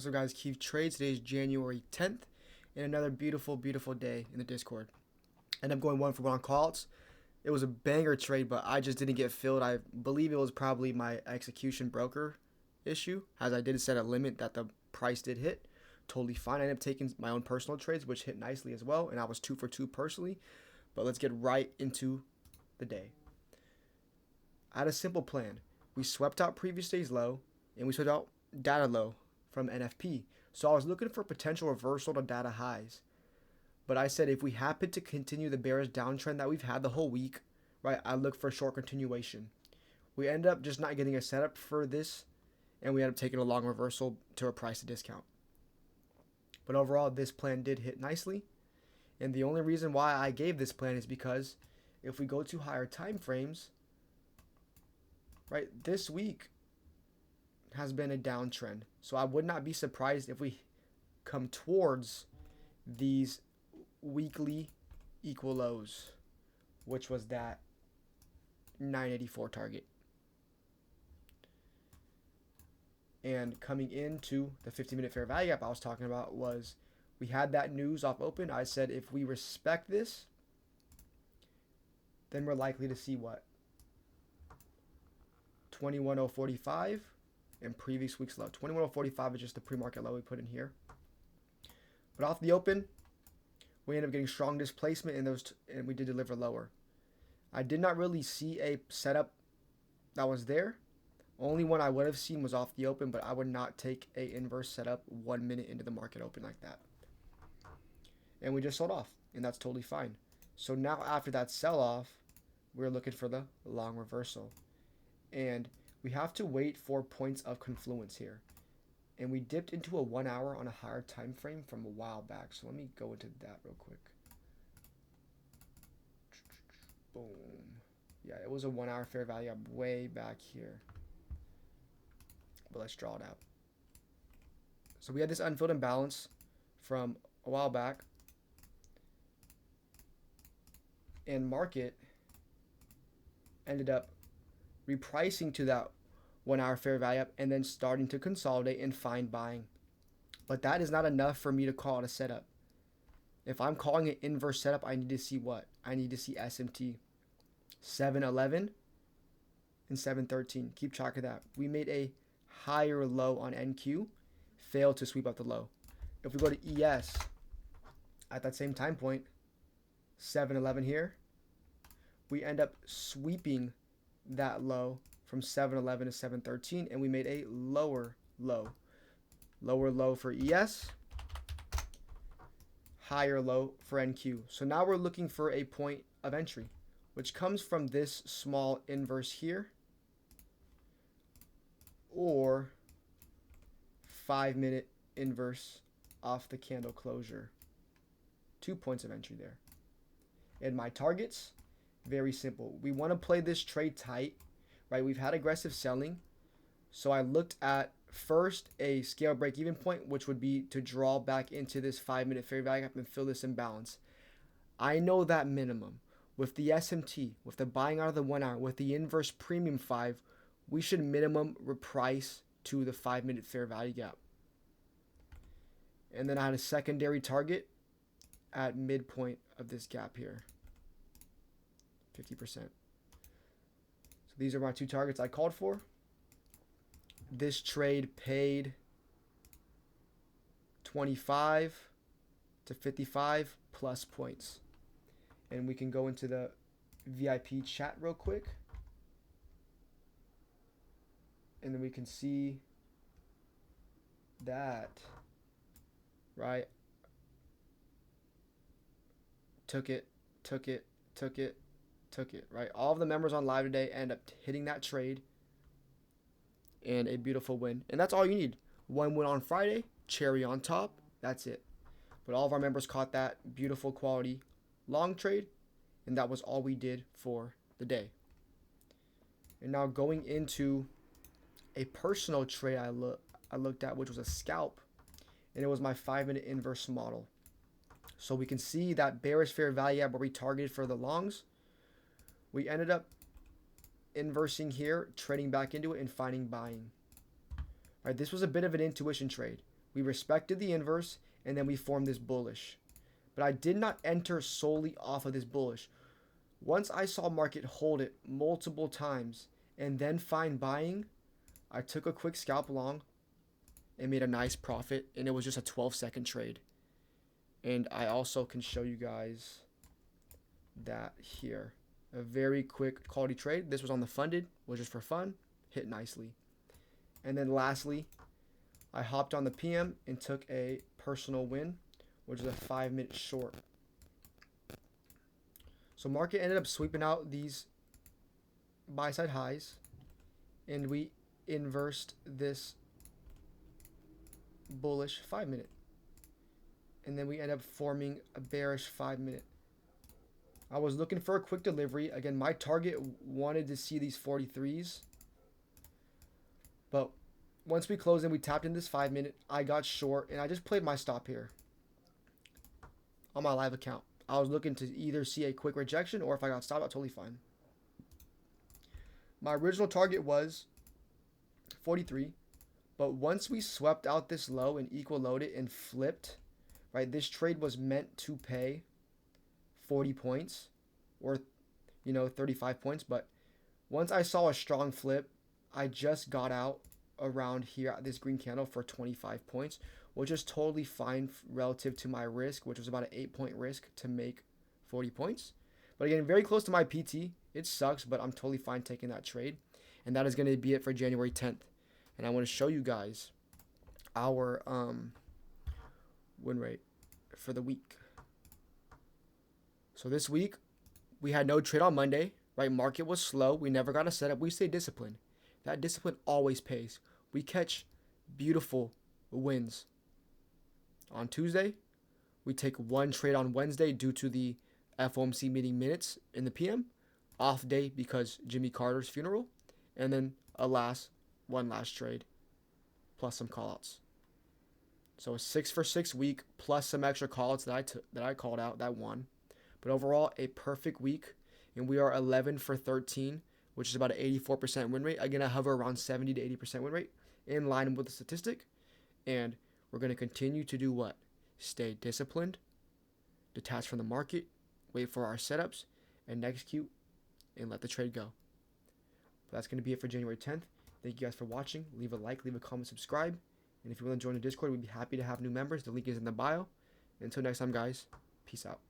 What's up, guys? Keith Trade. Today is January 10th, and another beautiful, beautiful day in the Discord. And I'm going 1-for-1 on calls. It was a banger trade, but I just didn't get filled. I believe it was probably my execution broker issue, as I did set a limit that the price did hit. Totally fine. I ended up taking my own personal trades, which hit nicely as well, and I was 2-for-2 personally. But let's get right into the day. I had a simple plan. We swept out previous day's low, and we swept out data low from NFP. So I was looking for potential reversal to data highs. But I said if we happen to continue the bearish downtrend that we've had the whole week, right, I look for a short continuation. We ended up just not getting a setup for this, and we ended up taking a long reversal to a price to discount. But overall, this plan did hit nicely. And the only reason why I gave this plan is because if we go to higher time frames, right, this week has been a downtrend. So I would not be surprised if we come towards these weekly equal lows, which was that 984 target. And coming into the 50-minute fair value gap I was talking about was we had that news off open. I said if we respect this, then we're likely to see what? 21,045 and previous week's low. 21,045 is just the pre-market low we put in here. But off the open, we ended up getting strong displacement in those, and we did deliver lower. I did not really see a setup that was there. Only one I would have seen was off the open, but I would not take a inverse setup 1 minute into the market open like that. And we just sold off, and that's totally fine. So now after that sell-off, we're looking for the long reversal. And we have to wait for points of confluence here. And we dipped into a 1 hour on a higher time frame from a while back. So let me go into that real quick. Boom. Yeah, it was a 1 hour fair value up way back here. But let's draw it out. So we had this unfilled imbalance from a while back. And market ended up repricing to that 1 hour fair value up and then starting to consolidate and find buying. But that is not enough for me to call it a setup. If I'm calling it inverse setup, I need to see what? I need to see SMT 711 and 713. Keep track of that. We made a higher low on NQ, failed to sweep up the low. If we go to ES at that same time point, 711 here, we end up sweeping that low from 711 to 713, and we made a lower low. Lower low for ES, higher low for NQ. So now we're looking for a point of entry, which comes from this small inverse here, or 5-minute inverse off the candle closure. 2 points of entry there. And my targets, very simple. We want to play this trade tight, right? We've had aggressive selling. So I looked at first a scale break-even point, which would be to draw back into this 5-minute fair value gap and fill this imbalance. I know that minimum. With the SMT, with the buying out of the 1 hour, with the inverse premium 5, we should minimum reprice to the 5-minute fair value gap. And then I had a secondary target at midpoint of this gap here. 50%. So these are my two targets I called for. This trade paid 25 to 55 plus points. And we can go into the VIP chat real quick. And then we can see that, right? Took it, right? All of the members on live today end up hitting that trade and a beautiful win. And that's all you need. One win on Friday, cherry on top. That's it. But all of our members caught that beautiful quality long trade, and that was all we did for the day. And now going into a personal trade I looked at, which was a scalp, and it was my 5-minute inverse model. So we can see that bearish fair value where we targeted for the longs. We ended up inversing here, trading back into it, and finding buying. All right, this was a bit of an intuition trade. We respected the inverse, and then we formed this bullish. But I did not enter solely off of this bullish. Once I saw market hold it multiple times and then find buying, I took a quick scalp long and made a nice profit, and it was just a 12-second trade. And I also can show you guys that here. A very quick quality trade. This was on the funded, was just for fun, hit nicely. And then lastly, I hopped on the PM and took a personal win, which is a 5-minute short. So market ended up sweeping out these buy side highs, and we inversed this bullish 5-minute. And then we end up forming a bearish 5-minute. I was looking for a quick delivery. Again, my target wanted to see these 43s. But once we closed and we tapped in this 5-minute, I got short and I just played my stop here on my live account. I was looking to either see a quick rejection or if I got stopped out, totally fine. My original target was 43. But once we swept out this low and equal loaded and flipped, right, this trade was meant to pay 40 points or 35 points. But once I saw a strong flip, I just got out around here at this green candle for 25 points, which is totally fine relative to my risk, which was about an 8-point risk to make 40 points. But again, very close to my PT. It sucks, but I'm totally fine taking that trade. And that is going to be it for January 10th. And I want to show you guys our win rate for the week. So this week, we had no trade on Monday, right? Market was slow. We never got a setup. We stayed disciplined. That discipline always pays. We catch beautiful wins. On Tuesday, we take one trade on Wednesday due to the FOMC meeting minutes in the PM. Off day because Jimmy Carter's funeral. And then one last trade plus some callouts. So a 6-for-6 week plus some extra callouts that I called out that won. But overall, a perfect week, and we are 11 for 13, which is about an 84% win rate. Again, I hover around 70 to 80% win rate, in line with the statistic. And we're going to continue to do what? Stay disciplined, detach from the market, wait for our setups, and execute, and let the trade go. But that's going to be it for January 10th. Thank you guys for watching. Leave a like, leave a comment, subscribe. And if you want to join the Discord, we'd be happy to have new members. The link is in the bio. Until next time, guys, peace out.